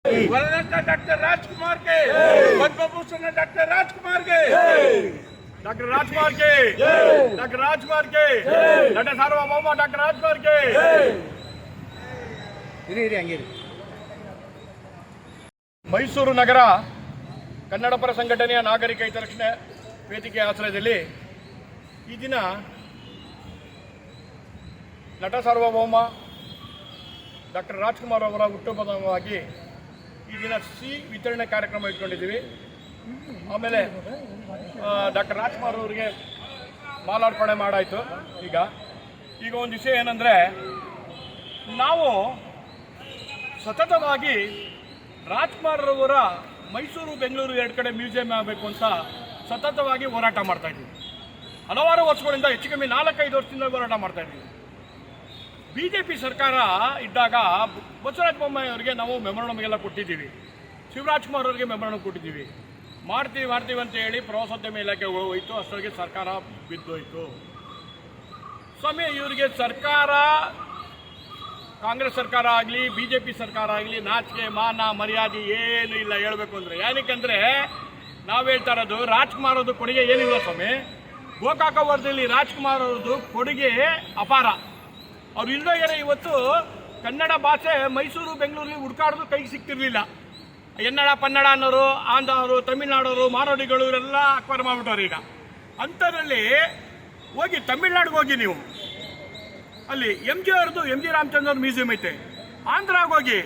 वरदाता doctor राजकुमार के, Padma Bhushan doctor राजकुमार के, doctor राजकुमार के, डॉक्टर राजकुमार के, नट सार्वभौम डॉक्टर राजकुमार के। ಮೈಸೂರು ನಗರ ಕನ್ನಡ ಪರ ಸಂಘಟನೆಯ ನಾಗರಿಕ ಹಿತರಕ್ಷಣೆ ವೇದಿಕೆ ಆಶ್ರಯದಲ್ಲಿ ಈ ದಿನ ನಟ ಸಾರ್ವಭೌಮ ಡಾಕ್ಟರ್ ರಾಜ್ಕುಮಾರ್ ಅವರ ಹುಟ್ಟುಹಬ್ಬವಾಗಿ ಈ ದಿನ ಸಿಹಿ ವಿತರಣೆ ಕಾರ್ಯಕ್ರಮ ಇಟ್ಕೊಂಡಿದ್ದೀವಿ. ಆಮೇಲೆ ಡಾಕ್ಟರ್ ರಾಜ್ಕುಮಾರ್ ಅವರಿಗೆ ಮಾಲಾರ್ಪಣೆ ಮಾಡಾಯಿತು. ಈಗ ಒಂದು ವಿಷಯ ಏನಂದರೆ, ನಾವು ಸತತವಾಗಿ ರಾಜ್ಕುಮಾರ್ ಅವರ ಮೈಸೂರು ಬೆಂಗಳೂರು ಎರಡು ಕಡೆ ಮ್ಯೂಸಿಯಂ ಆಗಬೇಕು ಅಂತ ಸತತವಾಗಿ ಹೋರಾಟ ಮಾಡ್ತಾಯಿದ್ದೀವಿ. ಹಲವಾರು ವರ್ಷಗಳಿಂದ, ಹೆಚ್ಚು ಕಮ್ಮಿ 4-5 ವರ್ಷದಿಂದ ಹೋರಾಟ ಮಾಡ್ತಾಯಿದ್ದೀವಿ. BJP ಸರ್ಕಾರ ಇದ್ದಾಗ ಬಸವರಾಜ ಬೊಮ್ಮಾಯಿ ಅವರಿಗೆ ನಾವು ಮೆಮೊರಂಡಮ್ ಕೊಟ್ಟಿದ್ದೀವಿ, ಶಿವರಾಜ್ಕುಮಾರ್ ಅವರಿಗೆ ಮೆಮೊರಂಡಮ್ ಕೊಟ್ಟಿದ್ದೀವಿ. ಮಾಡ್ತೀವಿ ಅಂತ ಹೇಳಿ ಪ್ರವಾಸೋದ್ಯಮ ಇಲಾಖೆ ಹೋಯಿತು, ಅಷ್ಟೊಳಗೆ ಸರ್ಕಾರ ಬಿದ್ದೋಯ್ತು. ಸ್ವಾಮಿ, ಇವರಿಗೆ ಸರ್ಕಾರ, ಕಾಂಗ್ರೆಸ್ ಸರ್ಕಾರ ಆಗಲಿ BJP ಸರ್ಕಾರ ಆಗಲಿ ನಾಚಿಕೆ ಮಾನ ಮರ್ಯಾದೆ ಏನು ಇಲ್ಲ ಹೇಳಬೇಕು ಅಂದರೆ. ಏನಕ್ಕಂದರೆ ನಾವು ಹೇಳ್ತಾ ಇರೋದು, ರಾಜ್ಕುಮಾರ್ ಅವ್ರದ್ದು ಕೊಡುಗೆ ಏನಿಲ್ಲ ಸ್ವಾಮಿ. ಗೋಕಾಕ ವರದಿಯಲ್ಲಿ ರಾಜ್ಕುಮಾರ್ ಅವ್ರದ್ದು ಕೊಡುಗೆ ಅಪಾರ. ಅವ್ರು ಇಲ್ಲದೋಗ್ಯಾರೆ. ಇವತ್ತು ಕನ್ನಡ ಭಾಷೆ ಮೈಸೂರು ಬೆಂಗಳೂರಲ್ಲಿ ಹುಡುಕಾಡೋದು ಕೈಗೆ ಸಿಗ್ತಿರ್ಲಿಲ್ಲ. ಎನ್ನಡ ಪನ್ನಡ ಅನ್ನೋರು, ಆಂಧ್ರವರು, ತಮಿಳ್ನಾಡವರು, ಮಾರೋಡಿಗಳು ಇವರೆಲ್ಲ ಅಕ್ವೈರ್ ಮಾಡಿಬಿಟ್ಟವ್ರು. ಈಗ ಅಂಥದ್ರಲ್ಲಿ ಹೋಗಿ ತಮಿಳ್ನಾಡಿಗೆ ಹೋಗಿ ನೀವು, ಅಲ್ಲಿ MG ಅವ್ರದ್ದು MG ರಾಮಚಂದ್ರ ಮ್ಯೂಸಿಯಂ ಐತೆ. ಆಂಧ್ರಾಗ ಹೋಗಿ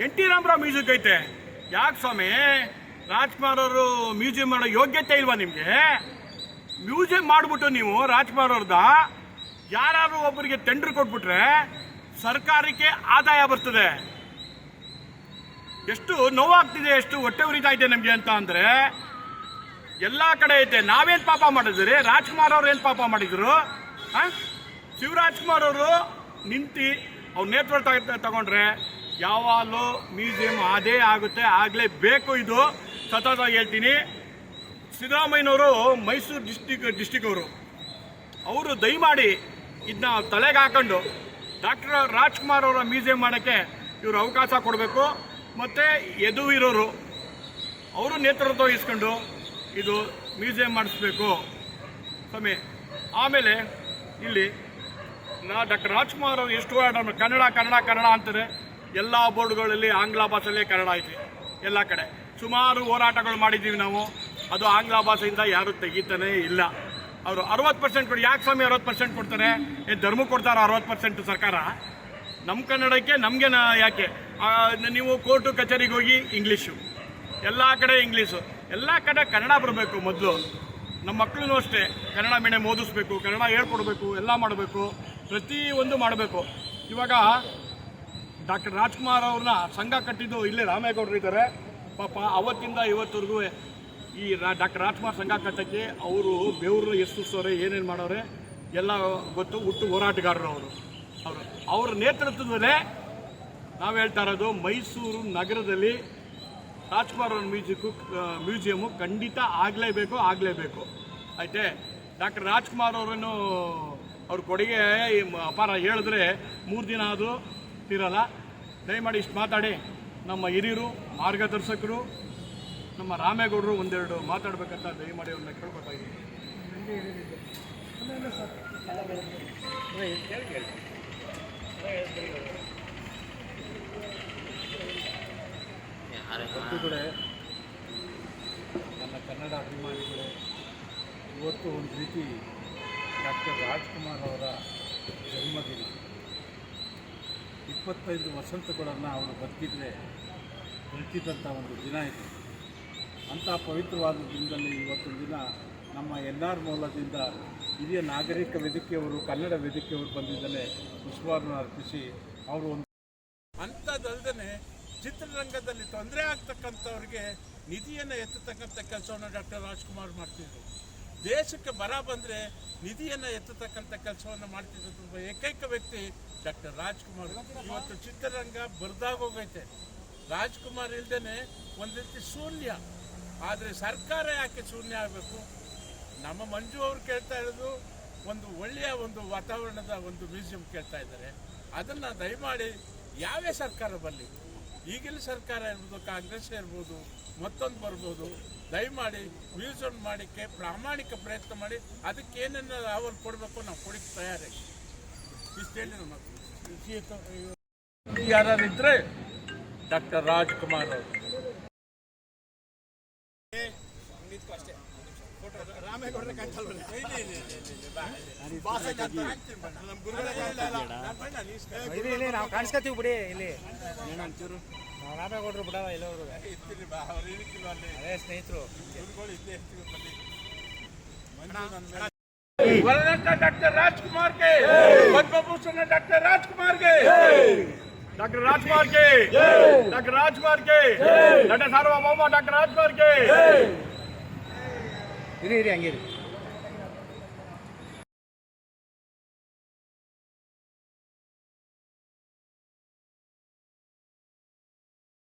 NT ರಾಮರಾವ್ ಮ್ಯೂಸಿಯಂ ಐತೆ. ಯಾಕೆ ಸ್ವಾಮಿ ರಾಜ್ಕುಮಾರ್ ಅವರು ಮ್ಯೂಸಿಯಂ ಮಾಡೋ ಯೋಗ್ಯತೆ ಇಲ್ವಾ ನಿಮಗೆ? ಮ್ಯೂಸಿಯಂ ಮಾಡಿಬಿಟ್ಟು ನೀವು ರಾಜ್ಕುಮಾರ್ ಅವ್ರದ ಯಾರು ಒಬ್ಬರಿಗೆ ಟೆಂಡರ್ ಕೊಟ್ಬಿಟ್ರೆ ಸರ್ಕಾರಕ್ಕೆ ಆದಾಯ ಬರ್ತದೆ. ಎಷ್ಟು ನೋವಾಗ್ತಿದೆ, ಎಷ್ಟು ಹೊಟ್ಟೆ ಉರಿತಾ ಇದೆ ನಮಗೆ ಅಂತ ಅಂದರೆ ಎಲ್ಲ ಕಡೆ ಐತೆ. ನಾವೇನು ಪಾಪ ಮಾಡಿದ್ರಿ? ರಾಜ್ಕುಮಾರ್ ಅವ್ರು ಏನು ಪಾಪ ಮಾಡಿದ್ರು? ಶಿವರಾಜ್ಕುಮಾರ್ ಅವರು ನಿಂತು ಅವ್ರ ನೇತೃತ್ವ ತಗೊಂಡ್ರೆ ಯಾವಾಗಲೂ ಮ್ಯೂಸಿಯಂ ಅದೇ ಆಗುತ್ತೆ, ಆಗಲೇಬೇಕು. ಇದು ಸತತವಾಗಿ ಹೇಳ್ತೀನಿ. ಸಿದ್ದರಾಮಯ್ಯನವರು ಮೈಸೂರು ಡಿಸ್ಟಿಕ್ ಅವರು ದಯಮಾಡಿ ಇದನ್ನ ತಲೆಗೆ ಹಾಕೊಂಡು ಡಾಕ್ಟರ್ ರಾಜ್ಕುಮಾರ್ ಅವರ ಮ್ಯೂಸಿಯಂ ಮಾಡೋಕ್ಕೆ ಇವರು ಅವಕಾಶ ಕೊಡಬೇಕು. ಮತ್ತು ಯದುವೀರವರು ಅವರು ನೇತೃತ್ವ ವಹಿಸ್ಕೊಂಡು ಇದು ಮ್ಯೂಸಿಯಂ ಮಾಡಿಸ್ಬೇಕು ಸ್ವಾಮಿ. ಆಮೇಲೆ ಇಲ್ಲಿ ಡಾಕ್ಟರ್ ರಾಜ್ಕುಮಾರ್ ಅವರು ಎಷ್ಟು ಕನ್ನಡ ಅಂತಾರೆ. ಎಲ್ಲ ಬೋರ್ಡ್ಗಳಲ್ಲಿ ಆಂಗ್ಲ ಭಾಷೆಯಲ್ಲೇ ಕನ್ನಡ ಐತಿ. ಎಲ್ಲ ಕಡೆ ಸುಮಾರು ಹೋರಾಟಗಳು ಮಾಡಿದ್ದೀವಿ ನಾವು. ಅದು ಆಂಗ್ಲ ಭಾಷೆಯಿಂದ ಯಾರೂ ತೆಗಿತಾನೇ ಇಲ್ಲ. ಅವರು 60% ಕೊಡಿ. ಯಾಕೆ ಸ್ವಾಮಿ 60% ಕೊಡ್ತಾರೆ? ಧರ್ಮ ಕೊಡ್ತಾರೆ 60% ಸರ್ಕಾರ? ನಮ್ಮ ಕನ್ನಡಕ್ಕೆ ನಮಗೆ ಯಾಕೆ? ನೀವು ಕೋರ್ಟು ಕಚೇರಿಗೆ ಹೋಗಿ ಇಂಗ್ಲೀಷು, ಎಲ್ಲ ಕಡೆ ಇಂಗ್ಲೀಷು, ಎಲ್ಲ ಕಡೆ ಕನ್ನಡ ಬರಬೇಕು. ಮೊದಲು ನಮ್ಮ ಮಕ್ಕಳೂ ಅಷ್ಟೇ ಕನ್ನಡ ಮೀಡಿಯಂ ಓದಿಸ್ಬೇಕು, ಕನ್ನಡ ಹೇಳ್ಕೊಡ್ಬೇಕು, ಎಲ್ಲ ಮಾಡಬೇಕು, ಪ್ರತಿಯೊಂದು ಮಾಡಬೇಕು. ಇವಾಗ ಡಾಕ್ಟರ್ ರಾಜ್ಕುಮಾರ್ ಅವ್ರನ್ನ ಸಂಘ ಕಟ್ಟಿದ್ದು ಇಲ್ಲೇ ರಾಮೇಗೌಡರು ಇದ್ದಾರೆ. ಪಾಪ ಅವತ್ತಿಂದ ಇವತ್ತವರೆಗೂ ಈ ಡಾಕ್ಟರ್ ರಾಜ್ಕುಮಾರ್ ಸಂಘ ಕಟ್ಟಕ್ಕೆ ಅವರು ಬೆವರು ಎಷ್ಟುಸ್ತವ್ರೆ, ಏನೇನು ಮಾಡೋರೆ ಎಲ್ಲ ಗೊತ್ತು. ಹುಟ್ಟು ಹೋರಾಟಗಾರರು ಅವರ ನೇತೃತ್ವದಲ್ಲೇ ನಾವು ಹೇಳ್ತಾ ಇರೋದು, ಮೈಸೂರು ನಗರದಲ್ಲಿ ರಾಜ್ಕುಮಾರ್ ಅವ್ರ ಮ್ಯೂಸಿಯಮ್ಮು ಖಂಡಿತ ಆಗಲೇಬೇಕು. ಆಯ್ತೆ. ಡಾಕ್ಟರ್ ರಾಜ್ಕುಮಾರ್ ಅವರನ್ನು ಅವ್ರ ಕೊಡುಗೆ ಅಪಾರ. ಹೇಳಿದ್ರೆ 3 ದಿನ ಅದು ತೀರಲ್ಲ. ದಯಮಾಡಿ ಇಷ್ಟು ಮಾತಾಡಿ ನಮ್ಮ ಹಿರಿಯರು, ಮಾರ್ಗದರ್ಶಕರು, ನಮ್ಮ ರಾಮೇಗೌಡರು ಒಂದೆರಡು ಮಾತಾಡಬೇಕಂತ ದಯಮಾಡಿ ಅವ್ರನ್ನ ಕೇಳ್ಬೇಕಾಗಿದೆ. ಬಂಧುಗಳೇ, ನನ್ನ ಕನ್ನಡ ಅಭಿಮಾನಿಗಳೇ, ಇವತ್ತು ಒಂದು ರೀತಿ ಡಾಕ್ಟರ್ ರಾಜ್ಕುಮಾರ್ ಅವರ ಜನ್ಮದಿನ. 25 ವಸಂತಗಳನ್ನು ಅವರು ಬದುಕಿದ್ರೆ ಬದುಕಿದಂಥ ಒಂದು ದಿನ ಇದು. ಅಂಥ ಪವಿತ್ರವಾದ ದಿನದಲ್ಲಿ ಇವತ್ತೊಂದು ದಿನ ನಮ್ಮ NR ಮೂಲದಿಂದ ಹಿರಿಯ ನಾಗರಿಕ ವೇದಿಕೆಯವರು, ಕನ್ನಡ ವೇದಿಕೆಯವರು ಬಂದಿದ್ದಲ್ಲೇ ಪುಷ್ಪವನ್ನು ಅರ್ಪಿಸಿ ಅವರು ಒಂದು ಅಂಥದ್ದಲ್ಲದೆ ಚಿತ್ರರಂಗದಲ್ಲಿ ತೊಂದರೆ ಆಗ್ತಕ್ಕಂಥವ್ರಿಗೆ ನಿಧಿಯನ್ನು ಎತ್ತತಕ್ಕಂಥ ಕೆಲಸವನ್ನು ಡಾಕ್ಟರ್ ರಾಜ್ಕುಮಾರ್ ಮಾಡ್ತಿದ್ರು. ದೇಶಕ್ಕೆ ಬರ ಬಂದರೆ ನಿಧಿಯನ್ನು ಎತ್ತತಕ್ಕಂಥ ಕೆಲಸವನ್ನು ಮಾಡ್ತಿದ್ದು ಏಕೈಕ ವ್ಯಕ್ತಿ ಡಾಕ್ಟರ್ ರಾಜ್ಕುಮಾರ್. ಇವತ್ತು ಚಿತ್ರರಂಗ ಬರದಾಗೋಗೈತೆ. ರಾಜ್ಕುಮಾರ್ ಇಲ್ದೇ ಒಂದು ರೀತಿ ಶೂನ್ಯ. ಆದರೆ ಸರ್ಕಾರ ಯಾಕೆ ಶೂನ್ಯ ಆಗಬೇಕು? ನಮ್ಮ ಮಂಜು ಅವರು ಕೇಳ್ತಾ ಇರೋದು ಒಂದು ಒಳ್ಳೆಯ ಒಂದು ವಾತಾವರಣದ ಒಂದು ಮ್ಯೂಸಿಯಂ ಕೇಳ್ತಾ ಇದ್ದಾರೆ. ಅದನ್ನು ದಯಮಾಡಿ ಯಾವೇ ಸರ್ಕಾರ ಬರಲಿ ಈಗಿನ ಸರ್ಕಾರ ಇರ್ಬೋದು, ಕಾಂಗ್ರೆಸ್ ಇರ್ಬೋದು, ಮತ್ತೊಂದು ಬರ್ಬೋದು, ದಯಮಾಡಿ ಮ್ಯೂಸಿಯಂ ಮಾಡೋಕ್ಕೆ ಪ್ರಾಮಾಣಿಕ ಪ್ರಯತ್ನ ಮಾಡಿ. ಅದಕ್ಕೆ ಏನೇನು ಅವನು ಕೊಡಬೇಕು ನಾವು ಕೊಡಕ್ಕೆ ತಯಾರಾಗಿ ಇಷ್ಟೇಳಿ ನಮ್ಮ ಯಾರಿದ್ರೆ ಡಾಕ್ಟರ್ ರಾಜ್ಕುಮಾರ್ ಅವರು. ನಾವು ಕಾಣಿಸ್ಕೊತೀವಿ ಬಿಡಿ ಇಲ್ಲಿ ಒಂಚೂರು ರಾಮೇಗೌಡರು ಬಿಡಲ್ಲ ಎಲ್ಲವರು ಅದೇ ಸ್ನೇಹಿತರು ಡಾಕ್ಟರ್ ರಾಜ್ಕುಮಾರ್ಗೆ, ಪದ್ಮಭೂಷಣ ಡಾಕ್ಟರ್ ರಾಜ್ಕುಮಾರ್ಗೆ, ಡಾಕ್ಟರ್ ರಾಜ್ಕುಮಾರ್ ಗೆ, ಡಾಕ್ಟರ್ ರಾಜ್ಕುಮಾರ್ ಗೆ, ನಟ ಸಾರ್ವಭೌಮ ಡಾಕ್ಟರ್ ರಾಜ್ಕುಮಾರ್ ಗೆ. ಇರಿ ಹಂಗಿರಿ.